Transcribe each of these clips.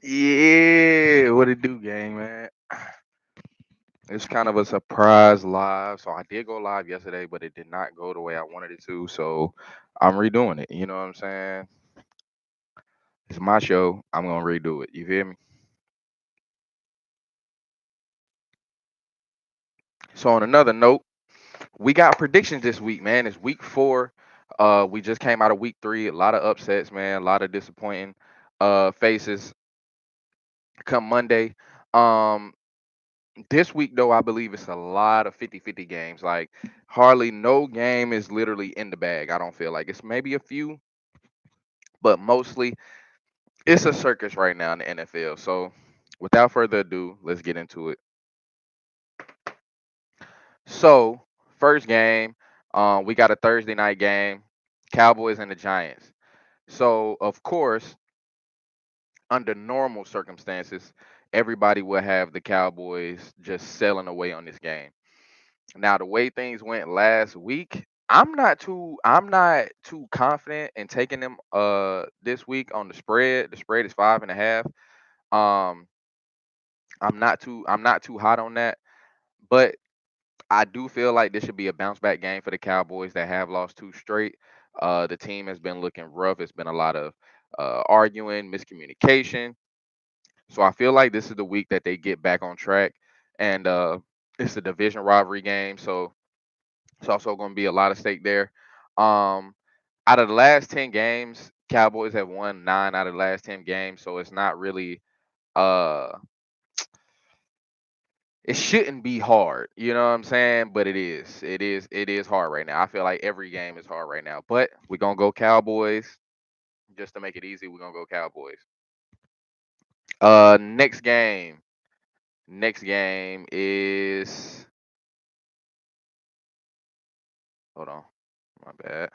Yeah, what it do, gang, man? It's kind of a surprise live. So I did go live yesterday, but it did not go the way I wanted it to. So I'm redoing it. You know what I'm saying? It's my show. I'm gonna redo it. You feel me? So on another note, we got predictions this week, man. It's week 4. We just came out of week 3. A lot of upsets, man. A lot of disappointing faces come Monday. Um, this week though, I believe it's a lot of 50-50 games. Like hardly no game is literally in the bag. I don't feel like it's maybe a few, but mostly it's a circus right now in the NFL. So without further ado, let's get into it. So first game, we got a Thursday night game, Cowboys and the Giants. So of course, under normal circumstances, everybody will have the Cowboys just selling away on this game. Now, the way things went last week, I'm not too confident in taking them this week on the spread. The spread is 5.5. Um I'm not too hot on that, but I do feel like this should be a bounce back game for the Cowboys that have lost 2 straight. The team has been looking rough. It's been a lot of arguing, miscommunication. So I feel like this is the week that they get back on track, and it's a division rivalry game. So it's also going to be a lot of stake there. Um, Out of the last 10 games, Cowboys have won 9 out of the last 10 games, so it's not really uh it shouldn't be hard, you know what I'm saying? But it is. It is hard right now. I feel like every game is hard right now. But we're gonna go Cowboys. Just to make it easy, we're gonna go Cowboys. Next game. Next game is hold on. My bad.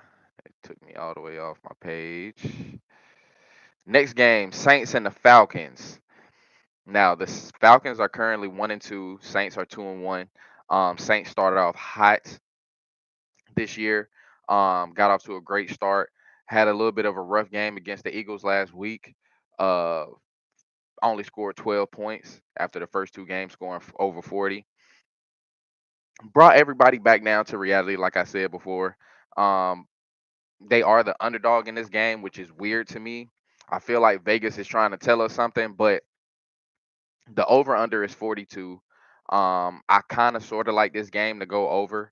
It took me all the way off my page. Next game, Saints and the Falcons. Now the Falcons are currently 1-2. Saints are 2-1. Saints started off hot this year. Got off to a great start. Had a little bit of a rough game against the Eagles last week. Uh, Only scored 12 points after the first 2 games, scoring over 40. Brought everybody back down to reality, like I said before. Um, they are the underdog in this game, which is weird to me. I feel like Vegas is trying to tell us something, but the over under is 42. I kind of sort of like this game to go over,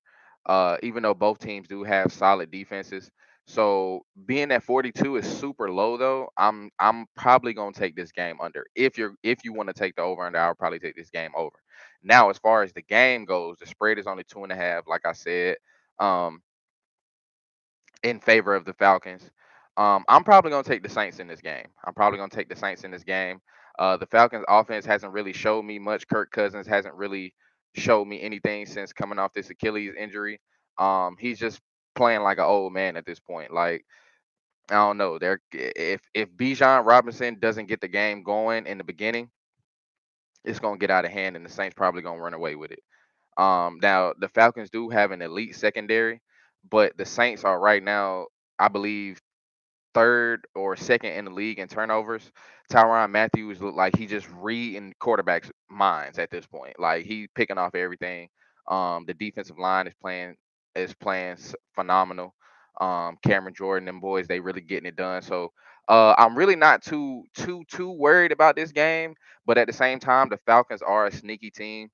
even though both teams do have solid defenses. So being at 42 is super low though. I'm probably gonna take this game under. If you want to take the over under, I'll probably take this game over. Now, as far as the game goes, the spread is only 2.5, like I said, um, in favor of the Falcons. I'm probably gonna take the Saints in this game. I'm probably gonna take the Saints in this game. The Falcons offense hasn't really showed me much. Kirk Cousins hasn't really showed me anything since coming off this Achilles injury. He's just playing like an old man at this point. Like I don't know. If Bijan Robinson doesn't get the game going in the beginning, it's gonna get out of hand, and the Saints probably gonna run away with it. Now the Falcons do have an elite secondary, but the Saints are right now, I believe, third or second in the league in turnovers. Tyrann Matthews look like he just reading quarterbacks' minds at this point. Like he picking off everything. The defensive line is playing phenomenal. Cameron Jordan and boys, they really getting it done. So I'm really not too worried about this game. But at the same time, the Falcons are a sneaky team.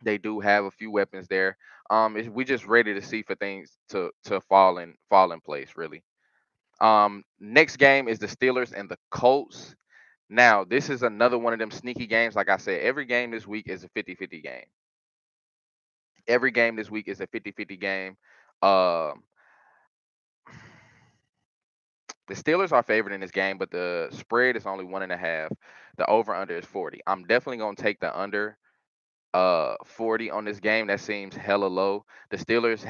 They do have a few weapons there. We just ready to see for things to fall in place really. Next game is the Steelers and the Colts. Now, this is another one of them sneaky games. Like I said, every game this week is a 50-50 game. Every game this week is a 50-50 game. Um, the Steelers are favored in this game, but the spread is only 1.5. The over under is 40. I'm definitely gonna take the under 40 on this game. That seems hella low. The Steelers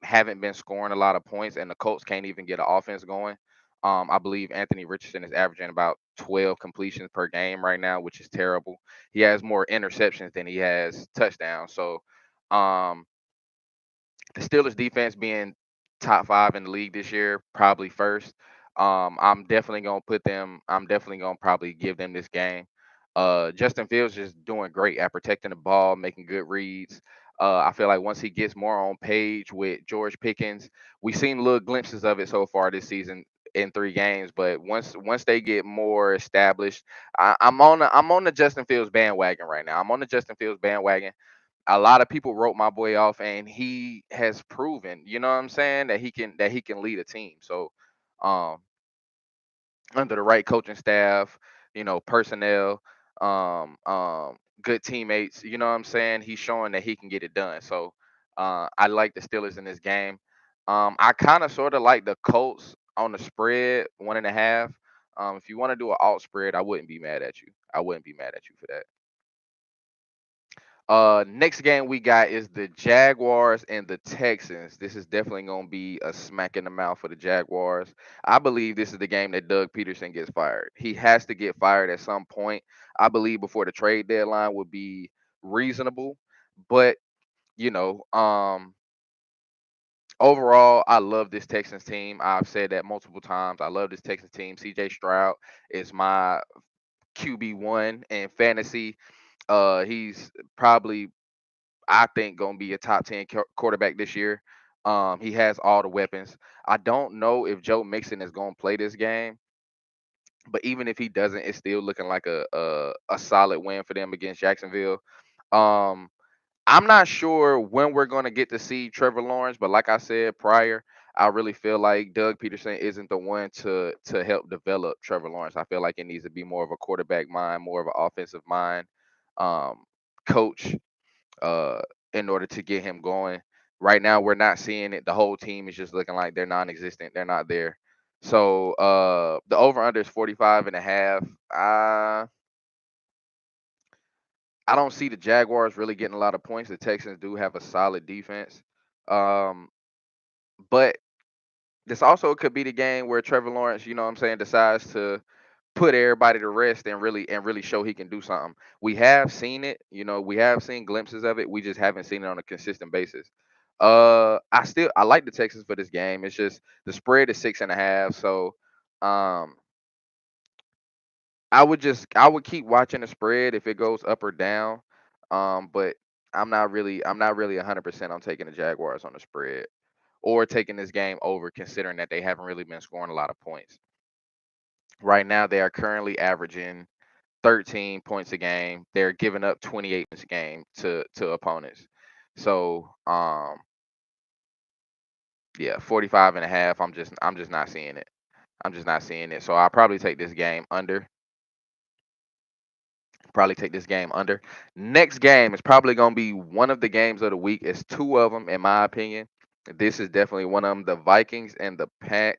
haven't been scoring a lot of points, and the Colts can't even get an offense going. I believe Anthony Richardson is averaging about 12 completions per game right now, which is terrible. He has more interceptions than he has touchdowns. So um the Steelers defense being top 5 in the league this year, probably first. I'm definitely gonna put them. I'm definitely gonna probably give them this game. Justin Fields just doing great at protecting the ball, making good reads. I feel like once he gets more on page with George Pickens, we've seen little glimpses of it so far this season in 3 games. But once they get more established, I'm on the Justin Fields bandwagon right now. I'm on the Justin Fields bandwagon. A lot of people wrote my boy off, and he has proven, you know what I'm saying, that he can lead a team. So, um, under the right coaching staff, personnel, good teammates, you know what I'm saying, he's showing that he can get it done. So, I like the Steelers in this game. I kind of sort of like the Colts on the spread 1.5. If you want to do an alt spread, I wouldn't be mad at you. I wouldn't be mad at you for that. Next game we got is the Jaguars and the Texans. This is definitely gonna be a smack in the mouth for the Jaguars. I believe this is the game that Doug Peterson gets fired. He has to get fired at some point. I believe before the trade deadline would be reasonable, but you know, um, overall, I love this Texans team. I've said that multiple times. I love this Texans team. CJ Stroud is my QB1 in fantasy. He's probably, I think, gonna be a top 10 quarterback this year. He has all the weapons. I don't know if Joe Mixon is gonna play this game, but even if he doesn't, it's still looking like a solid win for them against Jacksonville. Um, I'm not sure when we're gonna get to see Trevor Lawrence, but like I said prior, I really feel like Doug Peterson isn't the one to help develop Trevor Lawrence. I feel like it needs to be more of a quarterback mind, more of an offensive mind, um, coach, uh, in order to get him going. Right now, we're not seeing it. The whole team is just looking like they're non-existent. They're not there. So the over/under is 45 and a half. I don't see the Jaguars really getting a lot of points. The Texans do have a solid defense. Um, but this also could be the game where Trevor Lawrence, you know what I'm saying, decides to put everybody to rest and really show he can do something. We have seen it, we have seen glimpses of it. We just haven't seen it on a consistent basis. I like the Texans for this game. It's just the spread is 6.5. So um I would keep watching the spread if it goes up or down. But I'm not really 100% on taking the Jaguars on the spread or taking this game over, considering that they haven't really been scoring a lot of points. Right now, they are currently averaging 13 points a game. They're giving up 28 points a game to opponents. So, yeah, 45 and a half. I'm just not seeing it. I'm just not seeing it. So I'll probably take this game under. Probably take this game under. Next game is probably going to be one of the games of the week. It's two of them, in my opinion. This is definitely one of them. The Vikings and the Panthers.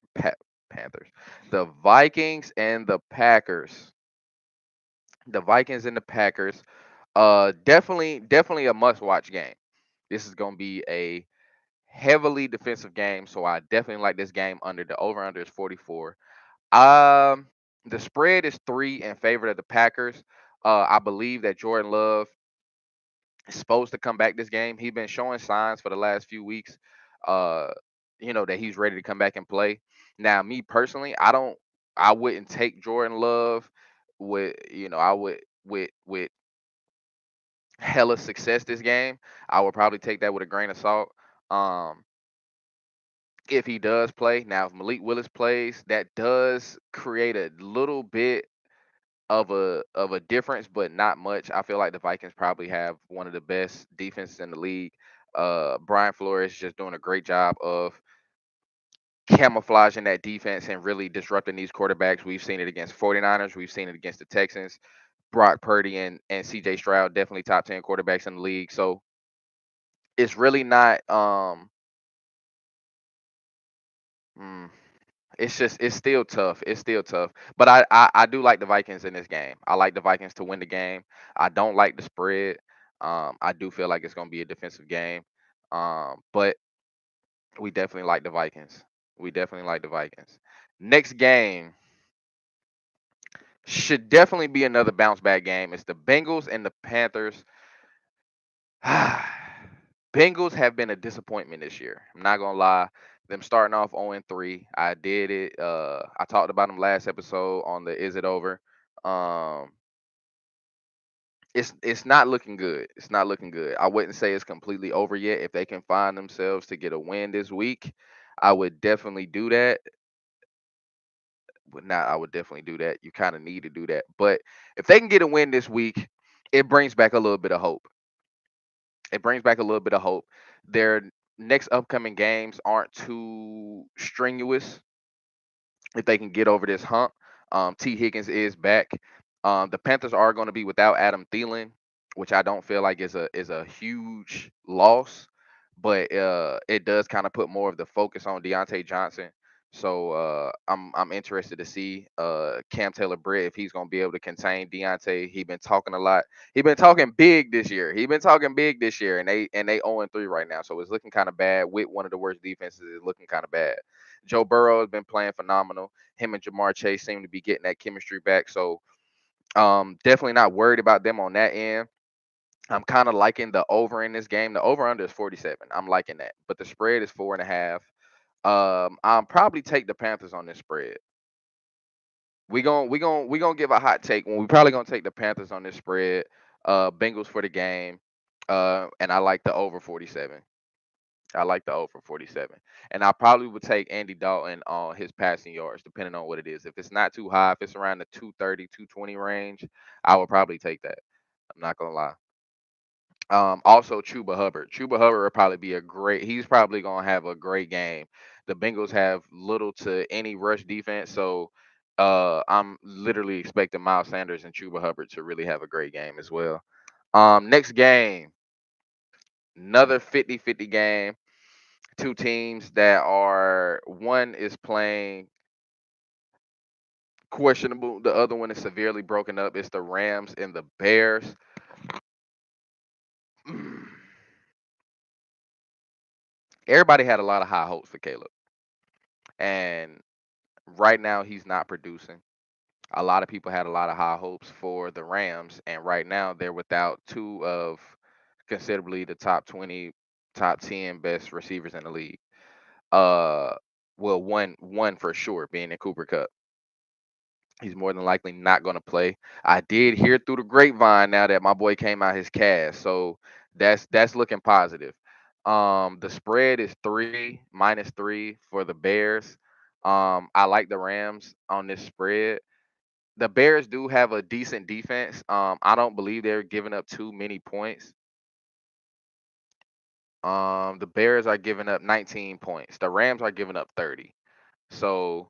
The Vikings and the Packers. The Vikings and the Packers. Definitely a must-watch game. This is going to be a heavily defensive game, so I definitely like this game under. The over/under is 44. Um, the spread is 3 in favor of the Packers. I believe that Jordan Love is supposed to come back this game. He's been showing signs for the last few weeks, uh, that he's ready to come back and play. Now, me personally, I wouldn't take Jordan Love with hella success this game. I would probably take that with a grain of salt. Um, if he does play, now if Malik Willis plays, that does create a little bit of a difference, but not much. I feel like the Vikings probably have one of the best defenses in the league. Brian Flores is just doing a great job of camouflaging that defense and really disrupting these quarterbacks. We've seen it against 49ers, we've seen it against the Texans. Brock Purdy and CJ Stroud, definitely top 10 quarterbacks in the league. So it's really not mm, it's still tough. It's still tough. But I do like the Vikings in this game. I like the Vikings to win the game. I don't like the spread. I do feel like it's gonna be a defensive game. But we definitely like the Vikings. We definitely like the Vikings. Next game should definitely be another bounce back game. It's the Bengals and the Panthers. Bengals have been a disappointment this year. I'm not gonna lie. Them starting off 0-3. I did it. I talked about them last episode on the Is It Over? Um, it's not looking good. It's not looking good. I wouldn't say it's completely over yet. If they can find themselves to get a win this week, I would definitely do that. But not, I would definitely do that. You kind of need to do that. But if they can get a win this week, it brings back a little bit of hope. It brings back a little bit of hope. Their next upcoming games aren't too strenuous if they can get over this hump. T. Higgins is back. The Panthers are going to be without Adam Thielen, which I don't feel like is a huge loss, but it does kind of put more of the focus on Deontay Johnson. So I'm interested to see Cam Taylor Britt if he's going to be able to contain Deontay. He been talking a lot. He been talking big this year. He been talking big this year, and they 0-3 right now. So it's looking kind of bad. With one of the worst defenses, is looking kind of bad. Joe Burrow has been playing phenomenal. Him and Jamar Chase seem to be getting that chemistry back. So definitely not worried about them on that end. I'm kind of liking the over in this game. The over under is 47. I'm liking that, but the spread is 4.5. I'll probably take the Panthers on this spread. We gonna give a hot take when we probably gonna take the Panthers on this spread. Bengals for the game. And I like the over 47. I like the over 47. And I probably would take Andy Dalton on his passing yards, depending on what it is. If it's not too high, if it's around the 230, 220 range, I would probably take that. I'm not gonna lie. Also Chuba Hubbard. Chuba Hubbard will probably be a great. He's probably gonna have a great game. The Bengals have little to any rush defense, so I'm literally expecting Miles Sanders and Chuba Hubbard to really have a great game as well. Next game, another 50-50 game. Two teams that are one is playing questionable, the other one is severely broken up. It's the Rams and the Bears. Everybody had a lot of high hopes for Caleb, and right now he's not producing. A lot of people had a lot of high hopes for the Rams, and right now they're without two of considerably the top 20, top 10 best receivers in the league. Uh, well, one for sure, being in Cooper Cup. He's more than likely not going to play. I did hear through the grapevine now that my boy came out his cast, so that's looking positive. The spread is 3 -3 for the Bears. I like the Rams on this spread. The Bears do have a decent defense. I don't believe they're giving up too many points. The Bears are giving up 19 points. The Rams are giving up 30. So,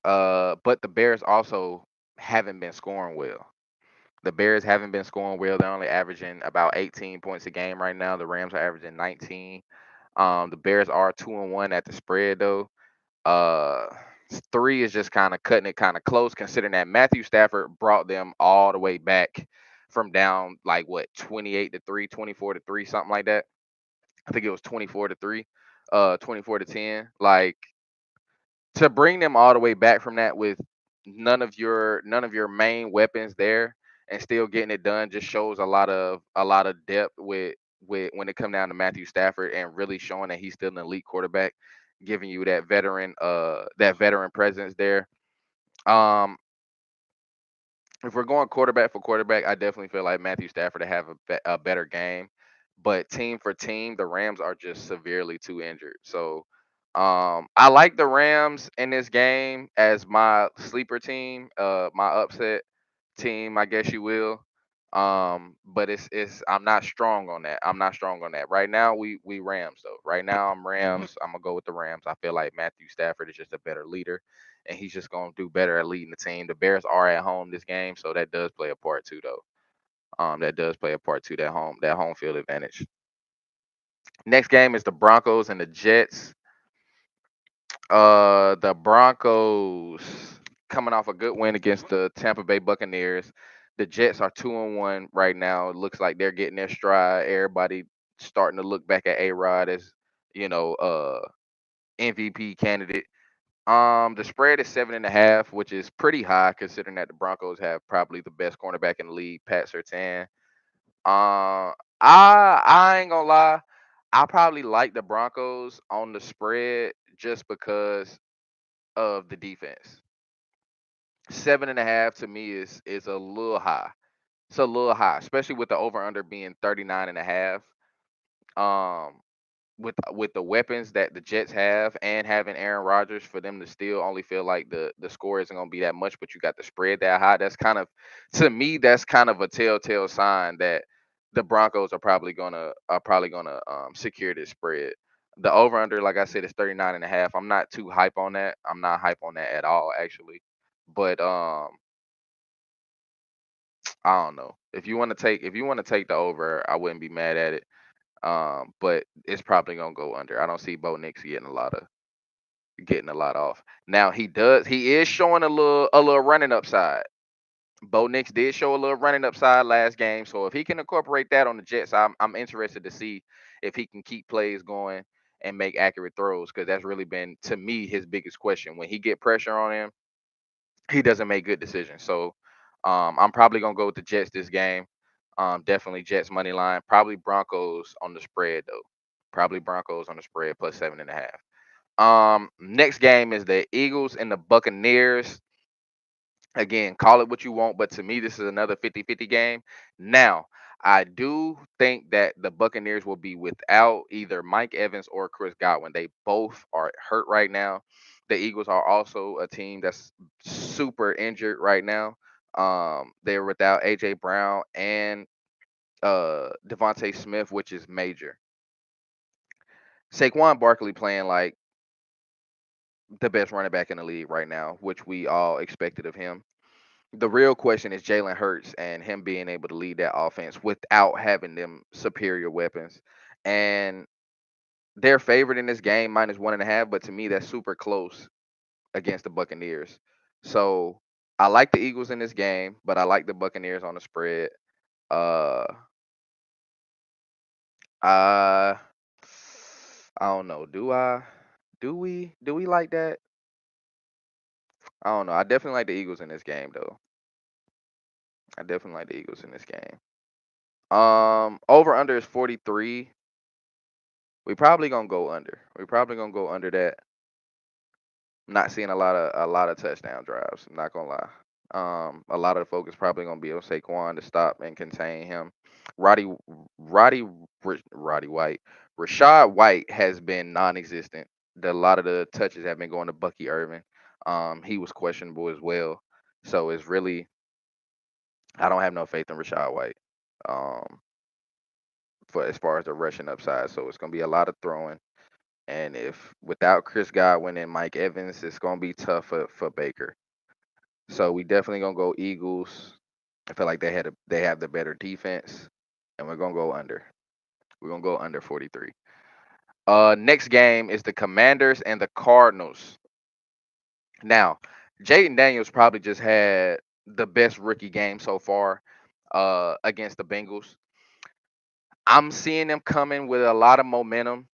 but the Bears also haven't been scoring well. The Bears haven't been scoring well. They're only averaging about 18 points a game right now. The Rams are averaging 19. The Bears are 2-1 at the spread though. Uh, Three is just kind of cutting it kind of close, considering that Matthew Stafford brought them all the way back from down like what 28-3, 24-3, something like that. I think it was 24-3, 24-10. Like to bring them all the way back from that with none of your main weapons there and still getting it done just shows a lot of depth with when it come down to Matthew Stafford and really showing that he's still an elite quarterback, giving you that veteran presence there. Um, if we're going quarterback for quarterback, I definitely feel like Matthew Stafford to have a better game. But team for team, the Rams are just severely too injured. So I like the Rams in this game as my sleeper team, my upset team, I guess you will. But it's I'm not strong on that. I'm not strong on that. Right now we Rams though. Right now I'm Rams. I'm gonna go with the Rams. I feel like Matthew Stafford is just a better leader and he's just gonna do better at leading the team. The Bears are at home this game, so that does play a part too though. That does play a part too, that home field advantage. Next game is the Broncos and the Jets. The Broncos coming off a good win against the Tampa Bay Buccaneers. The Jets are 2-1 right now. It looks like they're getting their stride. Everybody starting to look back at A Rod as MVP candidate. The spread is 7.5, which is pretty high considering that the Broncos have probably the best cornerback in the league, Pat Surtain. I ain't gonna lie. I probably like the Broncos on the spread just because of the defense. 7.5 to me is a little high. It's a little high, especially with the over under being 39.5. Um, with the weapons that the Jets have and having Aaron Rodgers, for them to still only feel like the score isn't gonna be that much, but you got the spread that high. That's kind of, to me, that's kind of a telltale sign that the Broncos are probably gonna secure this spread. The over under, like I said, is 39.5. I'm not too hype on that. I'm not hype on that at all, actually. But I don't know. If you want to take the over, I wouldn't be mad at it. But it's probably gonna go under. I don't see Bo Nix getting a lot off. Now he is showing a little running upside. Bo Nix did show a little running upside last game. So if he can incorporate that on the Jets, I'm interested to see if he can keep plays going and make accurate throws, because that's really been, to me, his biggest question. When he get pressure on him, he doesn't make good decisions. So I'm probably gonna go with the Jets this game. Definitely Jets money line. Probably Broncos on the spread though. Probably Broncos on the spread plus 7.5. Next game is the Eagles and the Buccaneers. Again, call it what you want, but to me, this is another 50-50 game. Now, I do think that the Buccaneers will be without either Mike Evans or Chris Godwin. They both are hurt right now. The Eagles are also a team that's super injured right now. They're without AJ Brown and Devontae Smith, which is major. Saquon Barkley playing like the best running back in the league right now, which we all expected of him. The real question is Jalen Hurts and him being able to lead that offense without having them superior weapons. And they're favored in this game -1.5, but to me that's super close against the Buccaneers. So I like the Eagles in this game, but I like the Buccaneers on the spread. Uh, I I don't know. Do I? Do we? Do we like that? I don't know. I definitely like the Eagles in this game, though. I definitely like the Eagles in this game. Over under is 43. We probably gonna go under. We probably gonna go under that. I'm not seeing a lot of touchdown drives. I'm not gonna lie. A lot of the focus probably gonna be on Saquon to stop and contain him. Roddy, Roddy, Roddy White, Rashad White has been non-existent. A lot of the touches have been going to Bucky Irvin. He was questionable as well. So it's really, I don't have no faith in Rashad White. Um, for as far as the rushing upside, so it's gonna be a lot of throwing. And if without Chris Godwin and Mike Evans, it's gonna be tough for Baker. So we definitely gonna go Eagles. I feel like they have the better defense, and we're gonna go under. We're gonna go under 43. Next game is the Commanders and the Cardinals. Now, Jaden Daniels probably just had the best rookie game so far against the Bengals. I'm seeing them coming with a lot of momentum,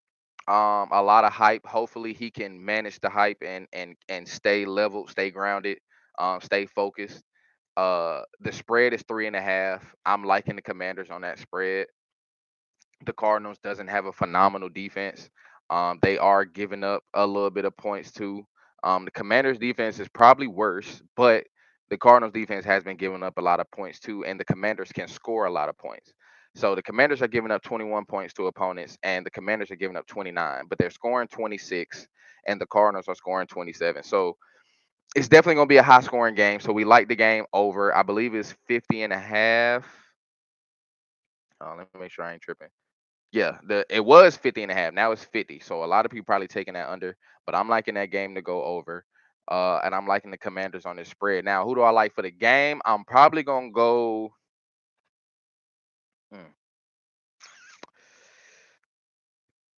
a lot of hype. Hopefully, he can manage the hype and stay level, stay grounded, stay focused. The spread is 3.5. I'm liking the Commanders on that spread. The Cardinals doesn't have a phenomenal defense. They are giving up a little bit of points too. The Commanders defense is probably worse, but the Cardinals defense has been giving up a lot of points too, and the Commanders can score a lot of points. So the Commanders are giving up 21 points to opponents, and the Commanders are giving up 29, but they're scoring 26, and the Cardinals are scoring 27. So it's definitely going to be a high scoring game. So we like the game over. I believe it's 50.5. Let me make sure I ain't tripping. Yeah, it was 50.5. Now it's 50. So a lot of people probably taking that under, but I'm liking that game to go over. And I'm liking the Commanders on this spread. Now, who do I like for the game? I'm probably gonna go. hmm,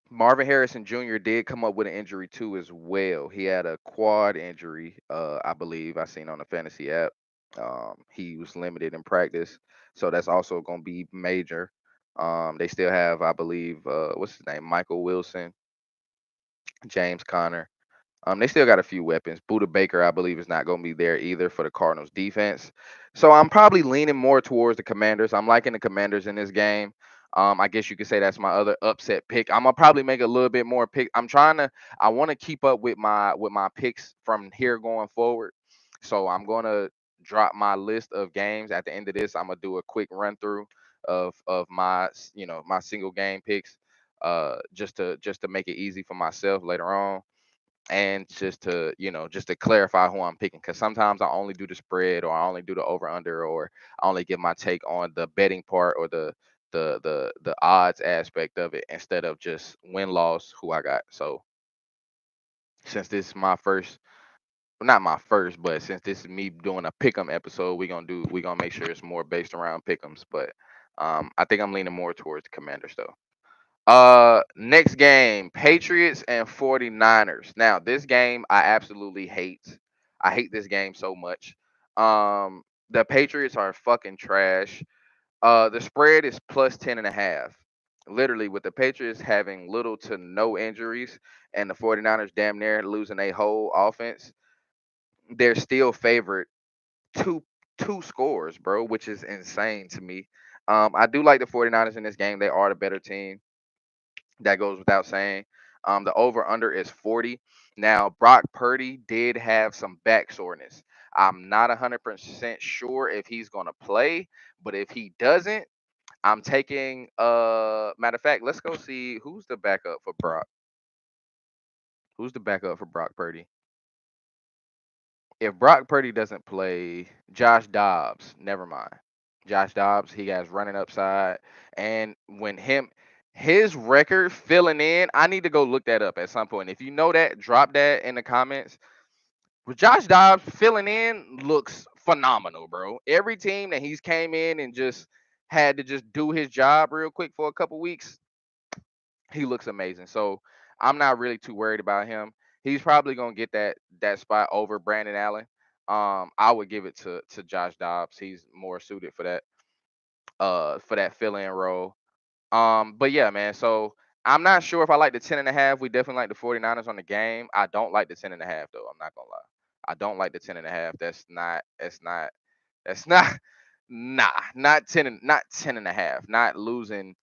Marvin Harrison Jr. did come up with an injury too as well. He had a quad injury, I believe I seen on the fantasy app. He was limited in practice, so that's also going to be major. They still have, I believe, what's his name, Michael Wilson, James Conner. They still got a few weapons. Buda Baker, I believe, is not going to be there either for the Cardinals defense. So I'm probably leaning more towards the Commanders. I'm liking the Commanders in this game. I guess you could say that's my other upset pick. I'm gonna probably make a little bit more pick. I want to keep up with my picks from here going forward. So I'm gonna drop my list of games at the end of this. I'm gonna do a quick run through of my my single game picks, just to make it easy for myself later on, and just to clarify who I'm picking, because sometimes I only do the spread, or I only do the over under, or I only give my take on the betting part, or the odds aspect of it, instead of just win loss who I got. So since this is my first, not my first, but since this is me doing a pick'em episode, we're gonna make sure it's more based around pick'ems. But I think I'm leaning more towards the Commanders though. Next game, Patriots and 49ers. Now, this game I absolutely hate. I hate this game so much. The Patriots are fucking trash. The spread is plus 10.5. Literally, with the Patriots having little to no injuries and the 49ers damn near losing a whole offense, they're still favored two two scores, bro, which is insane to me. I do like the 49ers in this game. They are the better team. That goes without saying. The over under is 40. Now, Brock Purdy did have some back soreness. I'm not 100% sure if he's going to play, but if he doesn't, I'm taking matter of fact, let's go see who's the backup for Brock. Who's the backup for Brock Purdy? If Brock Purdy doesn't play, Josh Dobbs, never mind. Josh Dobbs, he has running upside. And when his record filling in, I need to go look that up at some point. If you know that, drop that in the comments. But Josh Dobbs filling in looks phenomenal, bro. Every team that he's came in and just had to just do his job real quick for a couple weeks, he looks amazing. So I'm not really too worried about him. He's probably gonna get that spot over Brandon Allen. I would give it to Josh Dobbs. He's more suited for that fill in role. But yeah, man. So I'm not sure if I like the 10.5. We definitely like the 49ers on the game. I don't like the 10.5 though. I'm not gonna lie. I don't like the 10.5. That's not nah, not 10.5. Not losing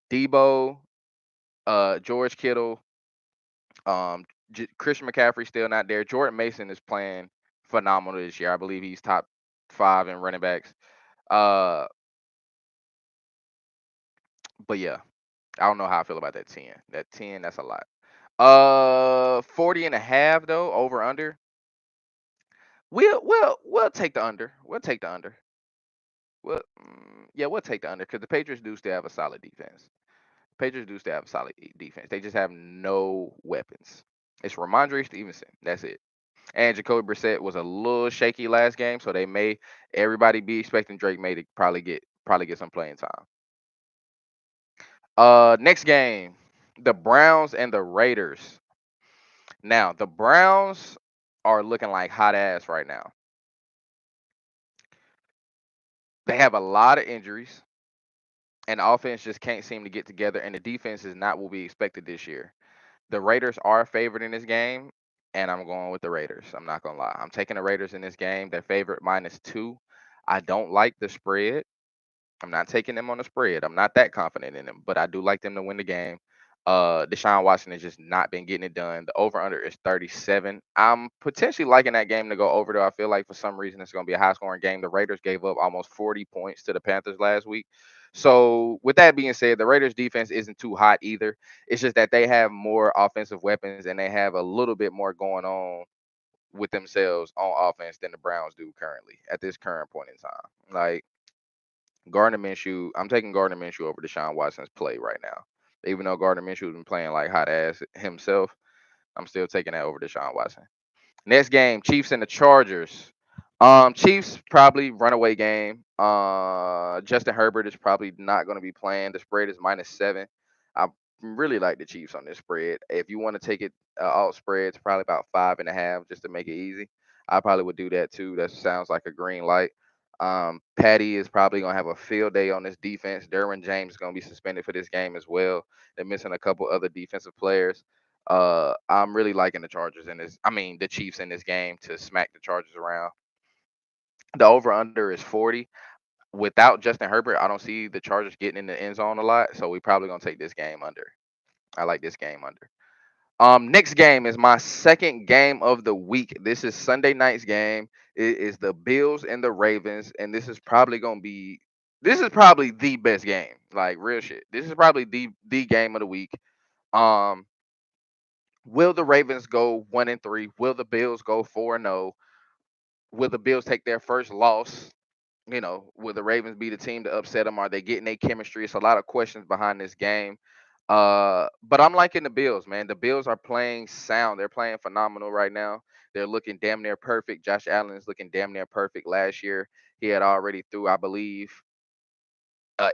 Debo, George Kittle, Christian McCaffrey still not there. Jordan Mason is playing phenomenal this year. I believe he's top 5 in running backs. Uh, but yeah, I don't know how I feel about that 10. That 10, that's a lot. 40 and a half though, over under. We'll take the under. We'll take the under. Yeah, we'll take the under because the Patriots do still have a solid defense. Patriots do still have a solid defense. They just have no weapons. It's Ramondre Stevenson. That's it. And Jacoby Brissett was a little shaky last game, so everybody be expecting Drake May to probably get some playing time. Next game, the Browns and the Raiders. Now, the Browns are looking like hot ass right now. They have a lot of injuries, and the offense just can't seem to get together, and the defense is not what we expected this year. The Raiders are favored in this game, and I'm going with the Raiders. I'm not gonna lie. I'm taking the Raiders in this game. They're favorite -2. I don't like the spread. I'm not taking them on the spread. I'm not that confident in them, but I do like them to win the game. Deshaun Watson has just not been getting it done. The over under is 37. I'm potentially liking that game to go over though. I feel like for some reason it's going to be a high scoring game. The Raiders gave up almost 40 points to the Panthers last week. So with that being said, the Raiders defense isn't too hot either. It's just that they have more offensive weapons and they have a little bit more going on with themselves on offense than the Browns do currently at this current point in time. Like Gardner Minshew, I'm taking Gardner Minshew over Deshaun Watson's play right now. Even though Gardner Minshew's been playing like hot ass himself, I'm still taking that over Deshaun Watson. Next game, Chiefs and the Chargers. Chiefs probably runaway game. Justin Herbert is probably not going to be playing. The spread is -7. I really like the Chiefs on this spread. If you want to take it alt spread, it's probably about 5.5 just to make it easy. I probably would do that too. That sounds like a green light. Patty is probably gonna have a field day on this defense. Derwin James is gonna be suspended for this game as well. They're missing a couple other defensive players. I'm really liking the Chargers in this. I mean, the Chiefs in this game to smack the Chargers around. The over under is 40. without Justin Herbert, I don't see the Chargers getting in the end zone a lot. So we probably gonna take this game under. I like this game under. Next game is my second game of the week. This is Sunday night's game. It is the Bills and the Ravens, and this is probably the best game. Like real shit. This is probably the game of the week. Um, will the Ravens go 1-3? Will the Bills go 4-0? Will the Bills take their first loss? Will the Ravens be the team to upset them? Are they getting their chemistry? It's a lot of questions behind this game. But I'm liking the Bills, man. The Bills are playing sound. They're playing phenomenal right now. They're looking damn near perfect. Josh Allen is looking damn near perfect. Last year, he had already threw, I believe,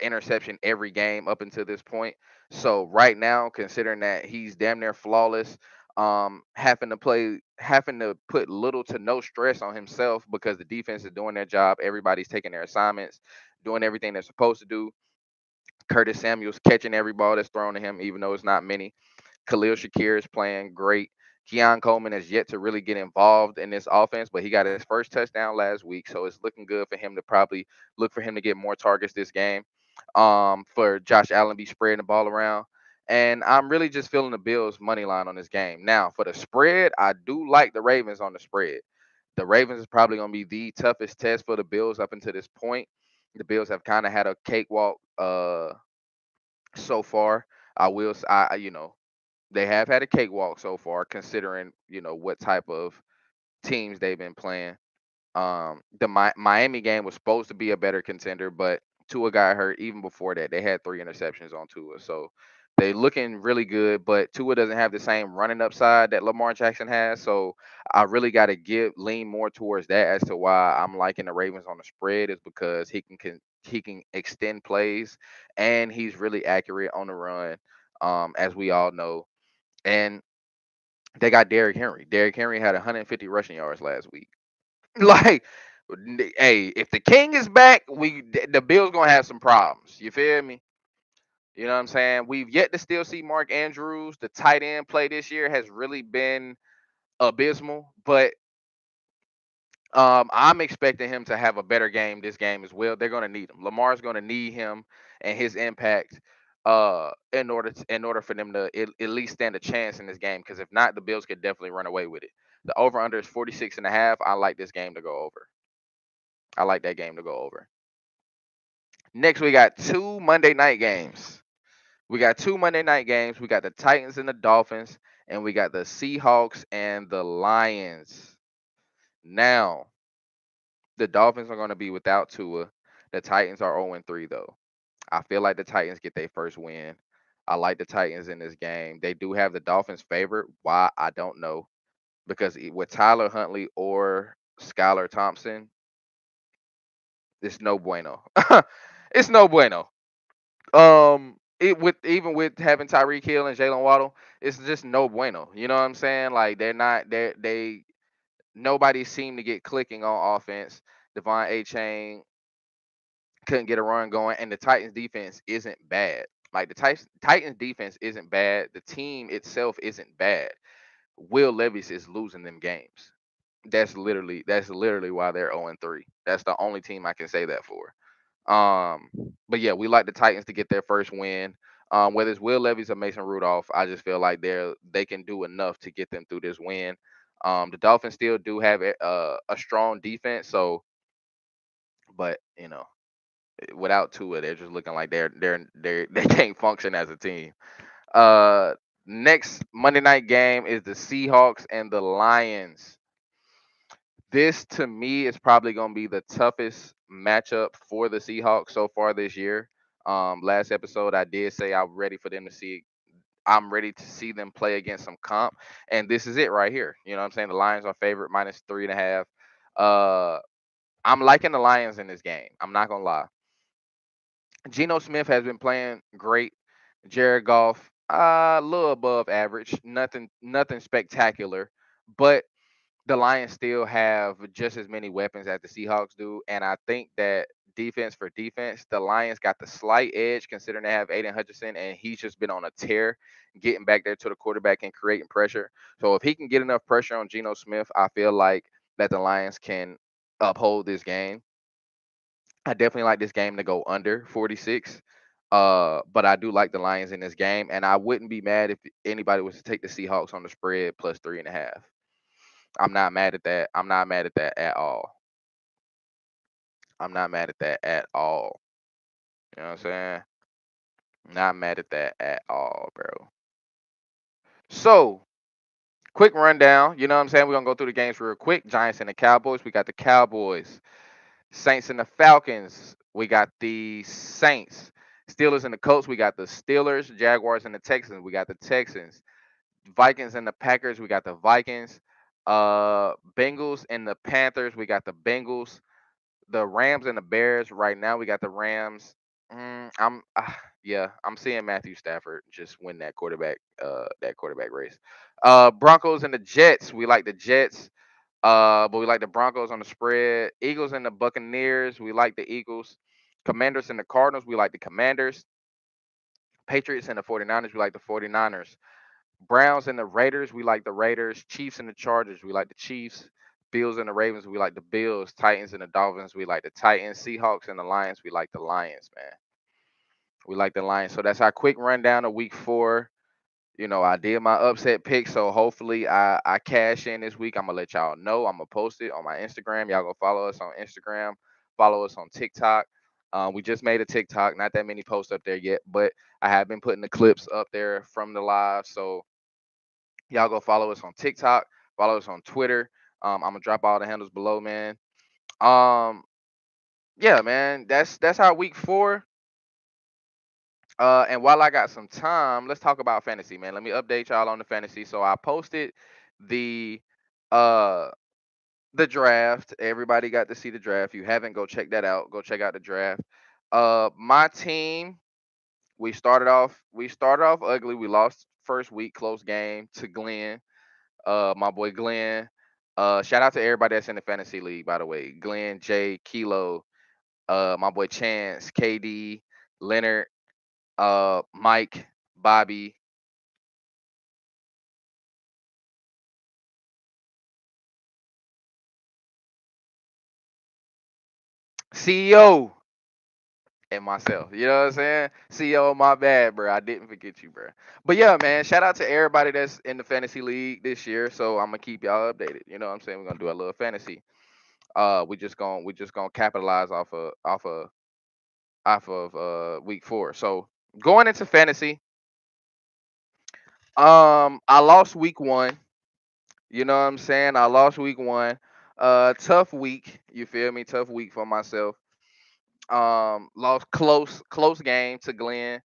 interception every game up until this point. So right now, considering that he's damn near flawless, having to put little to no stress on himself because the defense is doing their job. Everybody's taking their assignments, doing everything they're supposed to do. Curtis Samuel's catching every ball that's thrown to him, even though it's not many. Khalil Shakir is playing great. Keon Coleman has yet to really get involved in this offense, but he got his first touchdown last week, so it's looking good for him to probably look for him to get more targets this game. For Josh Allen be spreading the ball around. And I'm really just feeling the Bills money line on this game. Now, for the spread, I do like the Ravens on the spread. The Ravens is probably going to be the toughest test for the Bills up until this point. The Bills have kind of had a cakewalk so far. They have had a cakewalk so far, considering what type of teams they've been playing. The Miami game was supposed to be a better contender, but Tua got hurt. Even before that, they had 3 interceptions on Tua, so they looking really good. But Tua doesn't have the same running upside that Lamar Jackson has, so I really got to lean more towards that as to why I'm liking the Ravens on the spread is because he can extend plays and he's really accurate on the run, as we all know. And they got Derrick Henry. Derrick Henry had 150 rushing yards last week. Like, hey, if the king is back, the Bills gonna have some problems. You feel me? You know what I'm saying? We've yet to still see Mark Andrews. The tight end play this year has really been abysmal, but I'm expecting him to have a better game this game as well. They're gonna need him. Lamar's gonna need him and his impact in order for them to at least stand a chance in this game. Because if not, the Bills could definitely run away with it. The over under is 46.5. I like this game to go over. I like that game to go over. Next, we got two Monday night games. We got two Monday night games. We got the Titans and the Dolphins, and we got the Seahawks and the Lions. Now, the Dolphins are going to be without Tua. The Titans are 0-3, though. I feel like the Titans get their first win. I like the Titans in this game. They do have the Dolphins favored. Why? I don't know. Because with Tyler Huntley or Skylar Thompson, it's no bueno. It's no bueno. Even with having Tyreek Hill and Jalen Waddle, it's just no bueno. You know what I'm saying? Like they're not they nobody seemed to get clicking on offense. Devon A. Chain couldn't get a run going, and the Titans defense isn't bad. Like the Titans defense isn't bad. The team itself isn't bad. Will Levis is losing them games. That's literally why they're 0-3. That's the only team I can say that for. Um, but yeah, we like the Titans to get their first win. Whether it's Will Levis or Mason Rudolph, I just feel like they can do enough to get them through this win. The Dolphins still do have a strong defense, so but without Tua, they're just looking like they can't function as a team. Uh, Next Monday night game is the Seahawks and the Lions. This to me is probably going to be the toughest matchup for the Seahawks so far this year. Last episode I did say I'm ready to see them play against some comp, and this is it right here. You know what I'm saying? The Lions are favorite -3.5. Uh, I'm liking the Lions in this game. I'm not gonna lie. Geno Smith has been playing great. Jared Goff, a little above average. Nothing spectacular, but the Lions still have just as many weapons as the Seahawks do, and I think that defense for defense, the Lions got the slight edge considering they have Aiden Hutchinson, and he's just been on a tear, getting back there to the quarterback and creating pressure. So if he can get enough pressure on Geno Smith, I feel like that the Lions can uphold this game. I definitely like this game to go under 46. But I do like the Lions in this game, and I wouldn't be mad if anybody was to take the Seahawks on the spread plus 3.5. I'm not mad at that. I'm not mad at that at all. I'm not mad at that at all. You know what I'm saying? Not mad at that at all, bro. So, quick rundown. You know what I'm saying? We're gonna go through the games real quick. Giants and the Cowboys. We got the Cowboys. Saints and the Falcons. We got the Saints. Steelers and the Colts. We got the Steelers. Jaguars and the Texans. We got the Texans. Vikings and the Packers. We got the Vikings. Bengals and the Panthers. We got the Bengals. The Rams and the Bears. Right now, we got the Rams. Yeah, I'm seeing Matthew Stafford just win that quarterback race. Broncos and the Jets. We like the Jets. But we like the Broncos on the spread. Eagles and the Buccaneers. We like the Eagles. Commanders and the Cardinals. We like the Commanders. Patriots and the 49ers. We like the 49ers. Browns and the Raiders. We like the Raiders. Chiefs and the Chargers. We like the Chiefs. Bills and the Ravens. We like the Bills. Titans and the Dolphins. We like the Titans. Seahawks and the Lions. We like the Lions, man. We like the Lions. So that's our quick rundown of week 4. I did my upset pick, so hopefully I cash in this week. I'm gonna let y'all know. I'm gonna post it on my Instagram. Y'all go follow us on Instagram, follow us on TikTok. We just made a TikTok, not that many posts up there yet, but I have been putting the clips up there from the live. So y'all go follow us on TikTok, follow us on Twitter. I'm gonna drop all the handles below, man. Um, yeah, man, that's our week 4. And while I got some time, let's talk about fantasy, man. Let me update y'all on the fantasy. So I posted the uh the draft. Everybody got to see the draft. If you haven't, go check that out. Go check out the draft. My team, we started off ugly. We lost first week, close game to Glenn. My boy Glenn. Shout out to everybody that's in the fantasy league, by the way. Glenn, Jay, Kilo, my boy Chance, KD, Leonard, Mike, Bobby, CEO, and myself. You know what I'm saying? CEO, my bad, bro. I didn't forget you, bro. But yeah, man, shout out to everybody that's in the fantasy league this year. So I'm gonna keep y'all updated. You know what I'm saying? We're gonna do a little fantasy. We just gonna capitalize off of week 4. So going into fantasy, I lost week 1. You know what I'm saying? I lost week 1. Tough week. You feel me? Tough week for myself. Lost close game to Glenn.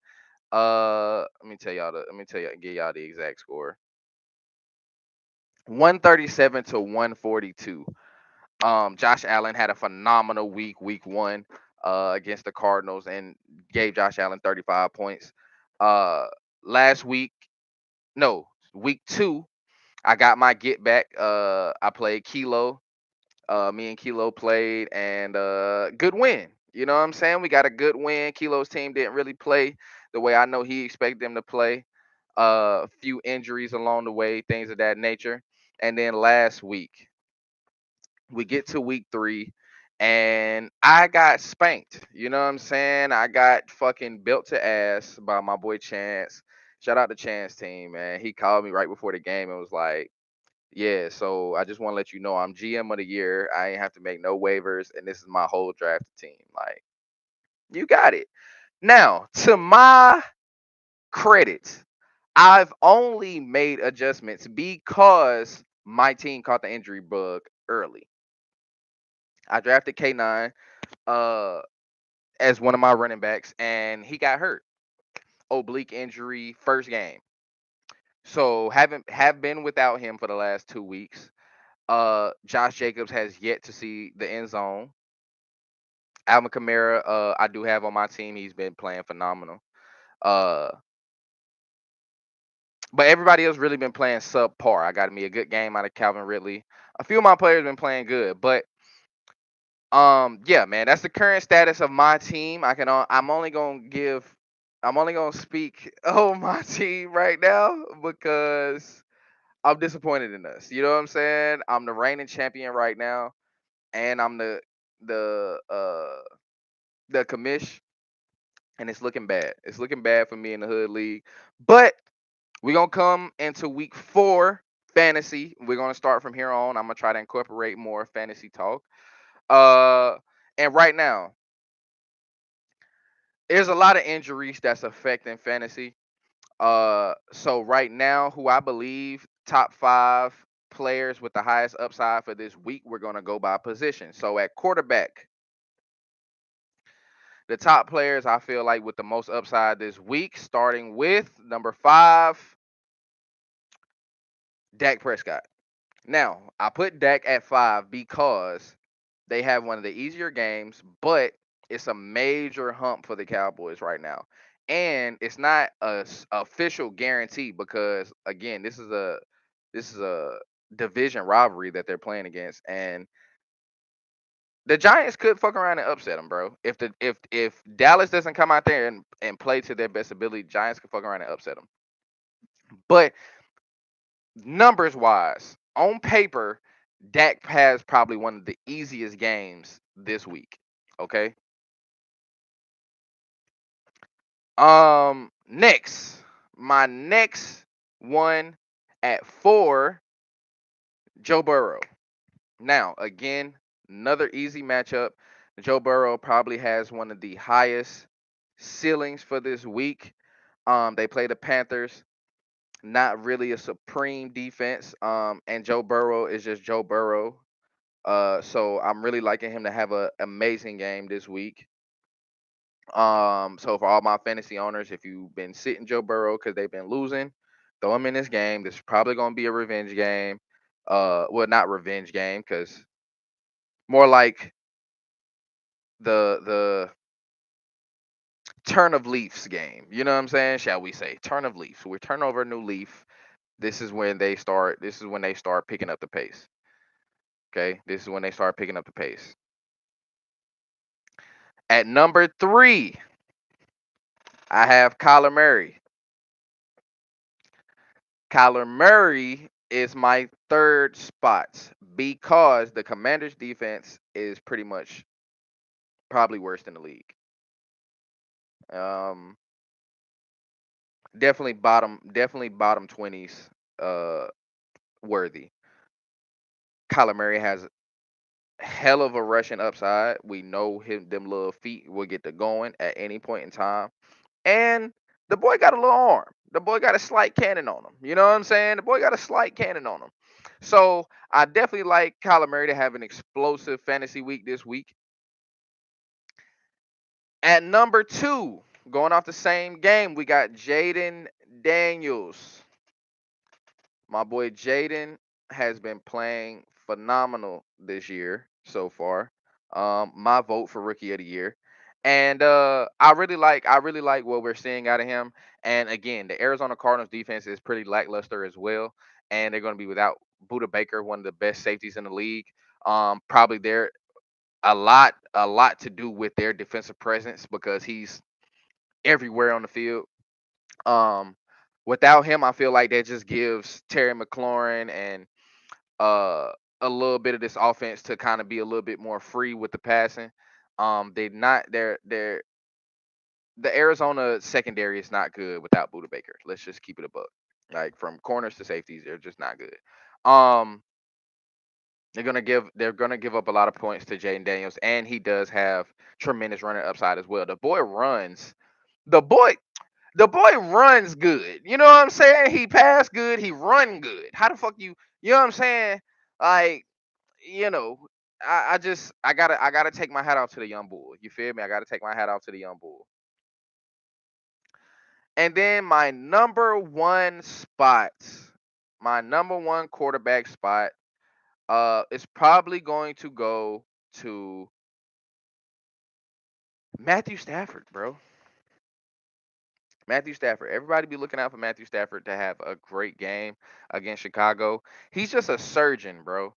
Let me tell you, give y'all the exact score. 137 to 142. Josh Allen had a phenomenal week 1, against the Cardinals, and gave Josh Allen 35 points. Uh, last week, no, week 2, I got my get back. I played Kilo. Me and Kilo played, and good win. You know what I'm saying? We got a good win. Kilo's team didn't really play the way I know he expected them to play. A few injuries along the way, things of that nature. And then last week, we get to week 3, and I got spanked. You know what I'm saying? I got fucking built to ass by my boy Chance. Shout out to Chance team, man. He called me right before the game and was like, yeah, so I just want to let you know I'm GM of the year. I ain't have to make no waivers, and this is my whole draft team. Like, you got it. Now, to my credit, I've only made adjustments because my team caught the injury bug early. I drafted K9 uh as one of my running backs, and he got hurt. Oblique injury, first game. So haven't have been without him for the last 2 weeks. Josh Jacobs has yet to see the end zone. Alvin Kamara, I do have on my team. He's been playing phenomenal. Uh, but everybody else really been playing subpar. I got me a good game out of Calvin Ridley. A few of my players been playing good, but yeah, man, that's the current status of my team. I'm only gonna speak on my team right now because I'm disappointed in us. You know what I'm saying? I'm the reigning champion right now, and I'm the the commish, and it's looking bad. It's looking bad for me in the hood league. But we're gonna come into week 4 fantasy. We're gonna start from here on. I'm gonna try to incorporate more fantasy talk. Uh, and right now, there's a lot of injuries that's affecting fantasy. So right now, who I believe top 5 players with the highest upside for this week, we're gonna go by position. So at quarterback, the top players I feel like with the most upside this week, starting with number 5, Dak Prescott. Now, I put Dak at 5 because they have one of the easier games, but it's a major hump for the Cowboys right now. And it's not a official guarantee because again, this is a division rivalry that they're playing against, and the Giants could fuck around and upset them, bro. If Dallas doesn't come out there and play to their best ability, Giants could fuck around and upset them. But numbers wise, on paper, Dak has probably one of the easiest games this week. Okay. Next, my next one at 4, Joe Burrow. Now, again, another easy matchup. Joe Burrow probably has one of the highest ceilings for this week. They play the Panthers, not really a supreme defense. And Joe Burrow is just Joe Burrow. So I'm really liking him to have an amazing game this week. So for all my fantasy owners, if you've been sitting Joe Burrow because they've been losing, throw him in this game. This is probably gonna be a revenge game. Well, not revenge game, because more like the turn of leaves game. You know what I'm saying? Shall we say turn of leaves? We turn over a new leaf. This is when they start. This is when they start picking up the pace. Okay, this is when they start picking up the pace. At number 3, I have Kyler Murray. Kyler Murray is my third spot because the Commanders' defense is pretty much probably worse than the league. Um, definitely bottom 20s worthy. Kyler Murray has hell of a rushing upside. We know him them little feet will get to going at any point in time. And the boy got a little arm. The boy got a slight cannon on him. You know what I'm saying? The boy got a slight cannon on him. So I definitely like Kyler Murray to have an explosive fantasy week this week. At number 2, going off the same game, we got Jaden Daniels. My boy Jaden has been playing phenomenal this year so far. My vote for rookie of the year. And I really like what we're seeing out of him. And again, the Arizona Cardinals defense is pretty lackluster as well. And they're going to be without Buda Baker, one of the best safeties in the league. Probably they're a lot to do with their defensive presence because he's everywhere on the field. Um, Without him, I feel like that just gives Terry McLaurin and uh a little bit of this offense to kind of be a little bit more free with the passing. They not they're the Arizona secondary is not good without Buda Baker. Let's just keep it a buck. Like from corners to safeties, they're just not good. Um, they're gonna give up a lot of points to Jaden Daniels, and he does have tremendous running upside as well. The boy the boy runs good. You know what I'm saying? He pass good, he run good. How the fuck you know what I'm saying? Like, you know, I gotta take my hat off to the young bull. You feel me? I gotta take my hat off to the young bull. And then my number one quarterback spot, is probably going to go to Matthew Stafford, bro. Matthew Stafford. Everybody be looking out for Matthew Stafford to have a great game against Chicago. He's just a surgeon, bro.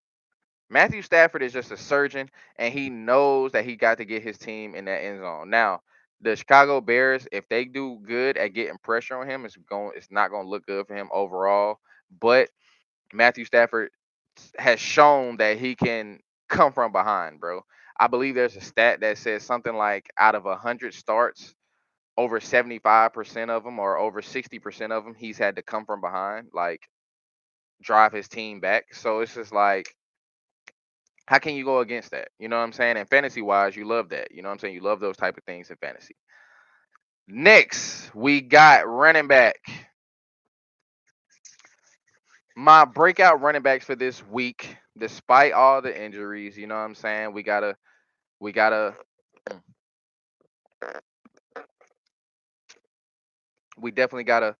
Matthew Stafford is just a surgeon, and he knows that he got to get his team in that end zone. Now, the Chicago Bears, if they do good at getting pressure on him, it's not going to look good for him overall. But Matthew Stafford has shown that he can come from behind, bro. I believe there's a stat that says something like out of 100 starts, over 75% of them or over 60% of them, he's had to come from behind, like drive his team back. So it's just like, how can you go against that? You know what I'm saying? And fantasy wise, you love that. You know what I'm saying? You love those type of things in fantasy. Next, we got running back. My breakout running backs for this week, despite all the injuries, you know what I'm saying? We gotta we definitely gotta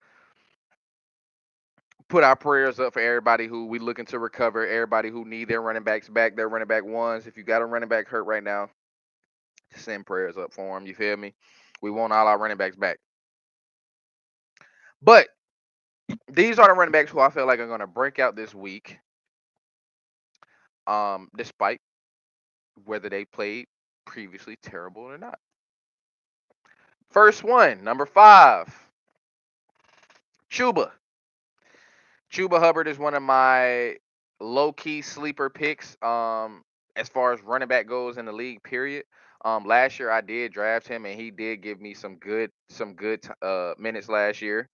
put our prayers up for everybody who we looking to recover, everybody who need their running backs back, their running back ones. If you got a running back hurt right now, send prayers up for them. You feel me? We want all our running backs back. But these are the running backs who I feel like are gonna break out this week. Despite whether they played previously terrible or not. First one, number 5, Chuba. Chuba Hubbard is one of my low key sleeper picks. As far as running back goes in the league, period. Last year I did draft him, and he did give me some good minutes last year.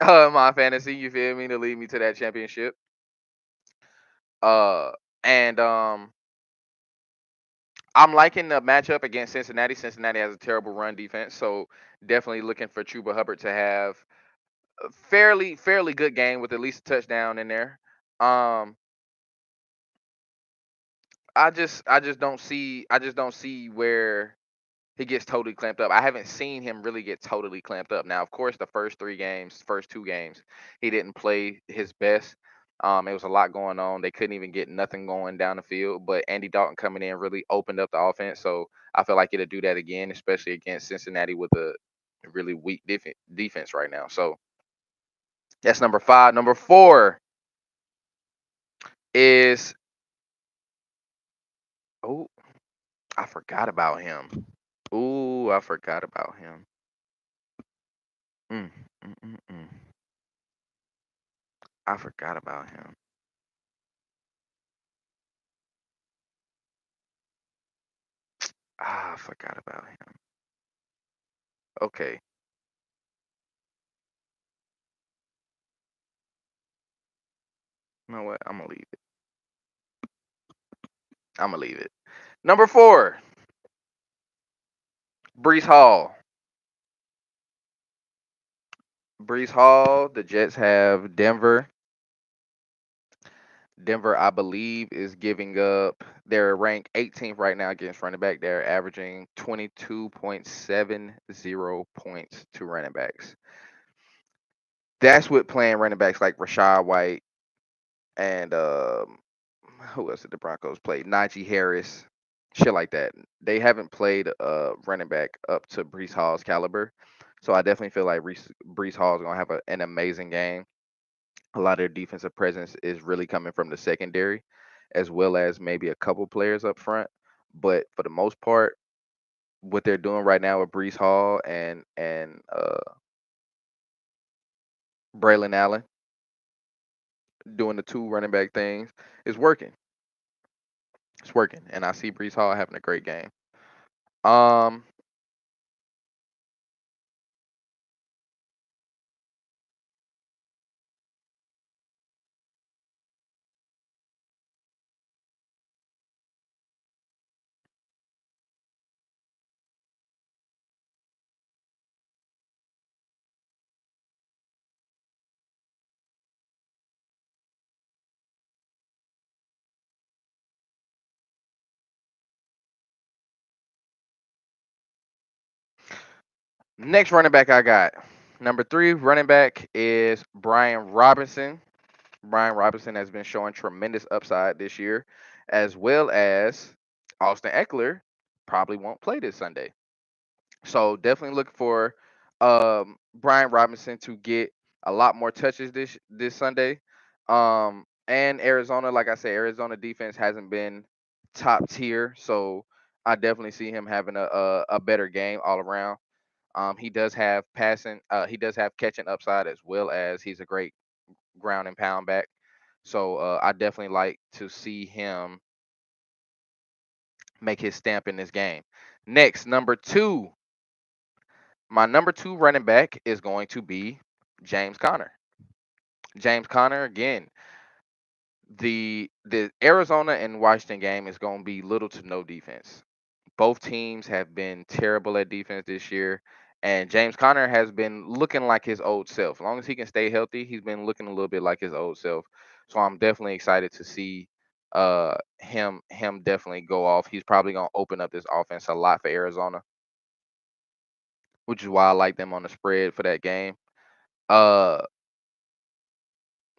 My fantasy, you feel me, to lead me to that championship. Uh, and I'm liking the matchup against Cincinnati. Cincinnati has a terrible run defense, so definitely looking for Chuba Hubbard to have a fairly good game with at least a touchdown in there. Um, I just don't see where he gets totally clamped up. I haven't seen him really get totally clamped up. Now, of course, the first 2 games, he didn't play his best. It was a lot going on. They couldn't even get nothing going down the field. But Andy Dalton coming in really opened up the offense. So I feel like it'll do that again, especially against Cincinnati with a really weak defense right now. So that's number 5. Number 4 is, oh, I forgot about him. Ooh, I forgot about him. Mm, mm, mm, mm. I forgot about him. I forgot about him. Okay. You know what? I'm gonna leave it. I'm gonna leave it. Number 4, Brees Hall. Brees Hall. The Jets have Denver. Denver, I believe, is giving up. They're ranked 18th right now against running back. They're averaging 22.70 points to running backs. That's with playing running backs like Rashad White and who else did the Broncos play? Najee Harris, shit like that. They haven't played a running back up to Brees Hall's caliber, so I definitely feel like Brees Hall is gonna have an amazing game. A lot of their defensive presence is really coming from the secondary, as well as maybe a couple players up front. But for the most part, what they're doing right now with Brees Hall and Braylon Allen doing the two running back things is working. It's working, and I see Brees Hall having a great game. Um, Next running back I got. Number 3 running back is Brian Robinson. Brian Robinson has been showing tremendous upside this year, as well as Austin Eckler probably won't play this Sunday. So definitely look for Brian Robinson to get a lot more touches this Sunday. And Arizona, like I said, Arizona defense hasn't been top tier, so I definitely see him having a better game all around. He does have passing. He does have catching upside as well as he's a great ground and pound back. So I definitely like to see him make his stamp in this game. Next, number two. My number two running back is going to be James Conner. James Conner again. The Arizona and Washington game is going to be little to no defense. Both teams have been terrible at defense this year, and James Conner has been looking like his old self. As long as he can stay healthy, he's been looking a little bit like his old self. So I'm definitely excited to see him definitely go off. He's probably gonna open up this offense a lot for Arizona, which is why I like them on the spread for that game. Uh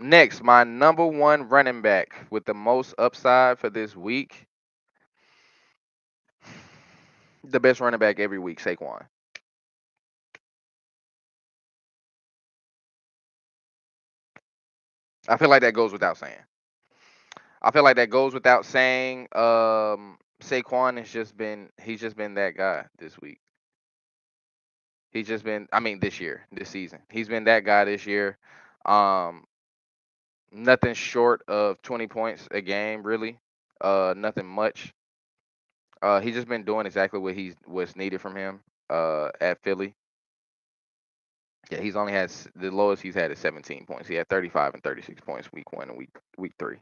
Next, my number one running back with the most upside for this week, the best running back every week, Saquon. I feel like that goes without saying. I feel like that goes without saying. Saquon has just been he's just been that guy this week. He's just been I mean this year, this season. He's been that guy this year. Um Nothing short of 20 points a game really. Nothing much. He's just been doing exactly what's needed from him at Philly. Yeah, he's only had the lowest he's had is 17 points. He had 35 and 36 points week 1 and week 3.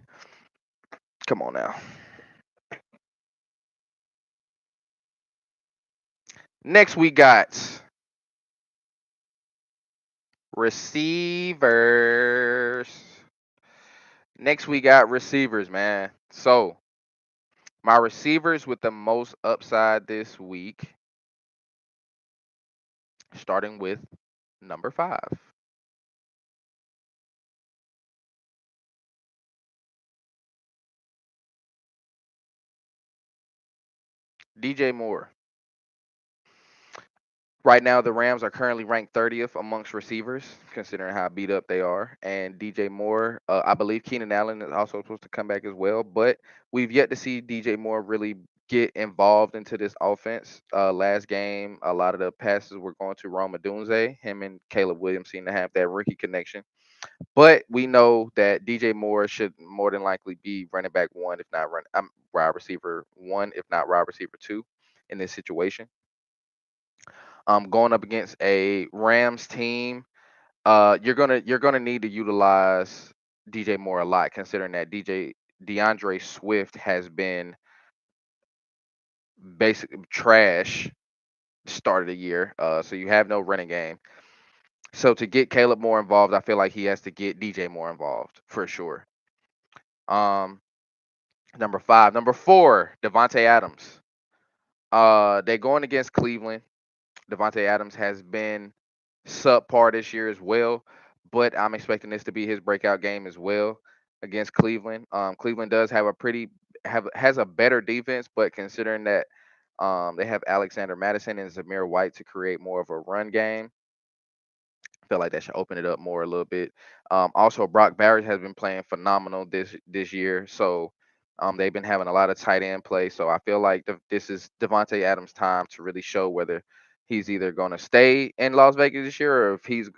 Come on now. Next we got receivers. Next we got receivers, man. So, my receivers with the most upside this week, starting with number 5. DJ Moore. Right now, the Rams are currently ranked 30th amongst receivers, considering how beat up they are. And DJ Moore, I believe Keenan Allen is also supposed to come back as well, but we've yet to see DJ Moore really get involved into this offense. Last game, a lot of the passes were going to Roma Dunze. Him and Caleb Williams seem to have that rookie connection. But we know that DJ Moore should more than likely be running back one, if not wide receiver one, if not wide receiver two in this situation. Going up against a Rams team, you're gonna need to utilize DJ Moore a lot, considering that DeAndre Swift has been basically trash start of the year. So you have no running game. So to get Caleb more involved, I feel like he has to get DJ more involved for sure. Um, Number 5, number 4, Devonte Adams. They're going against Cleveland. Devonte Adams has been subpar this year as well, but I'm expecting this to be his breakout game as well against Cleveland. Cleveland does have a pretty have has a better defense, but considering that they have Alexander Madison and Zamir White to create more of a run game, I feel like that should open it up more a little bit. Also, Brock Barrett has been playing phenomenal this year, so they've been having a lot of tight end play. So I feel like this is Devonte Adams' time to really show whether he's either going to stay in Las Vegas this year or if he's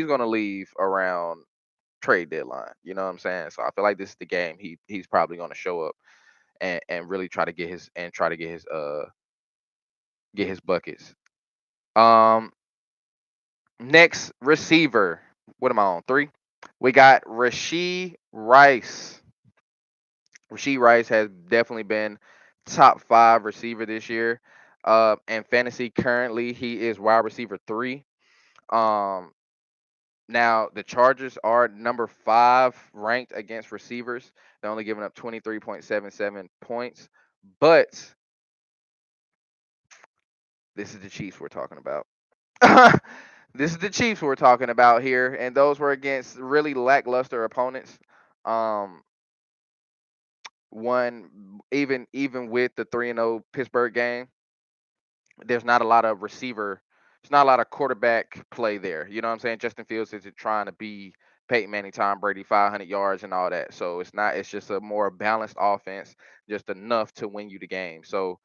going to leave around trade deadline. You know what I'm saying? So I feel like this is the game he's probably going to show up and really try to get his buckets. Um, Next receiver. What am I on? 3. We got Rashee Rice. Rashee Rice has definitely been top 5 receiver this year. And fantasy currently he is wide receiver 3. Um, Now the Chargers are number 5 ranked against receivers. They're only giving up 23.77 points, but this is the Chiefs we're talking about. This is the Chiefs we're talking about here, and those were against really lackluster opponents. Um, One even with the 3-0 Pittsburgh game, there's not a lot of receiver, there's not a lot of quarterback play there. You know what I'm saying? Justin Fields isn't trying to be Peyton Manning, Tom Brady, 500 yards and all that. So it's not. It's just a more balanced offense, just enough to win you the game. So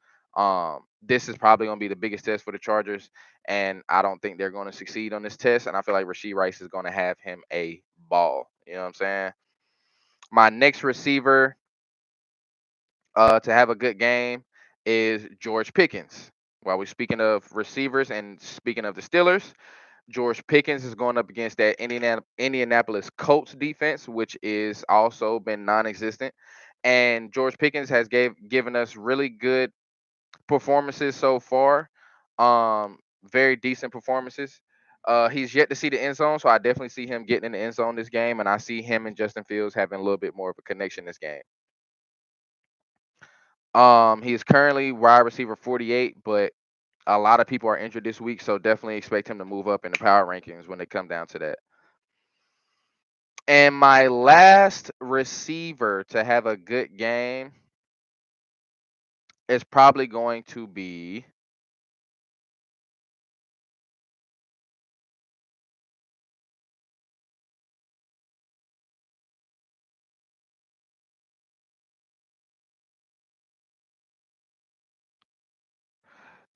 this is probably going to be the biggest test for the Chargers, and I don't think they're going to succeed on this test. And I feel like Rashee Rice is going to have him a ball. You know what I'm saying? My next receiver to have a good game is George Pickens. While we're speaking of receivers and speaking of the Steelers, George Pickens is going up against that Indianapolis Colts defense, which is also been non-existent. And George Pickens has given us really good performances so far. Very decent performances. He's yet to see the end zone, so I definitely see him getting in the end zone this game, and I see him and Justin Fields having a little bit more of a connection this game. He is currently wide receiver 48, but a lot of people are injured this week, so definitely expect him to move up in the power rankings when they come down to that. And my last receiver to have a good game is probably going to be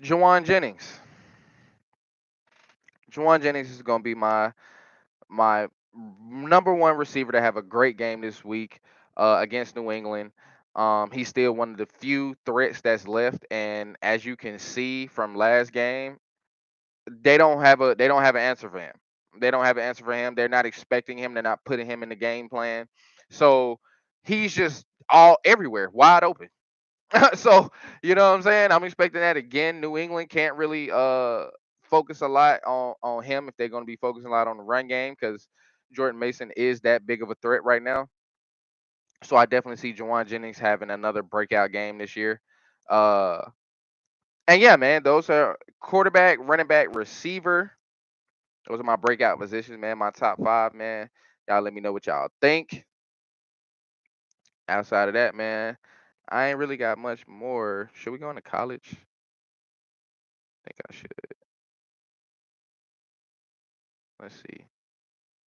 Juwan Jennings. Juwan Jennings is going to be my number one receiver to have a great game this week against New England. He's still one of the few threats that's left, and as you can see from last game, they don't have an answer for him. They don't have an answer for him. They're not expecting him. They're not putting him in the game plan. So he's just all everywhere, wide open. So you know what I'm saying? I'm expecting that again. New England can't really focus a lot on him if they're going to be focusing a lot on the run game because Jordan Mason is that big of a threat right now. So I definitely see Juwan Jennings having another breakout game this year. Uh, and yeah, man, those are quarterback, running back, receiver. Those are my breakout positions, man. My top five, man. Y'all let me know what y'all think. Outside of that, man, I ain't really got much more. Should we go into college? I think I should. Let's see.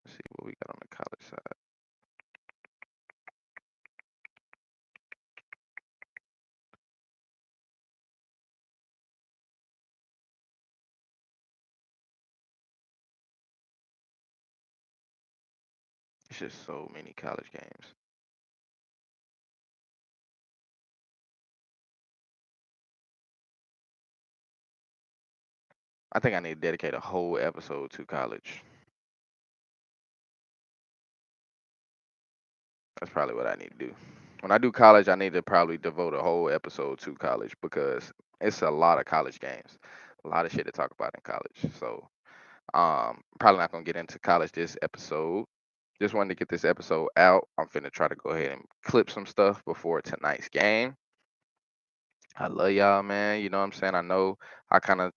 Let's see what we got on the college side. It's just so many college games. I think I need to dedicate a whole episode to college. That's probably what I need to do. When I do college, I need to probably devote a whole episode to college because it's a lot of college games, a lot of shit to talk about in college. So, probably not gonna get into college this episode. Just wanted to get this episode out. I'm finna try to go ahead and clip some stuff before tonight's game. I love y'all, man. You know what I'm saying? I know I kind of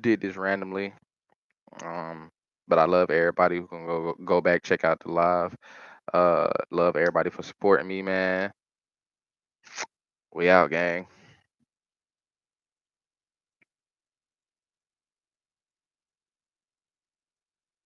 did this randomly, um, but I love everybody who can go back check out the live. Love everybody for supporting me, man. We out, gang.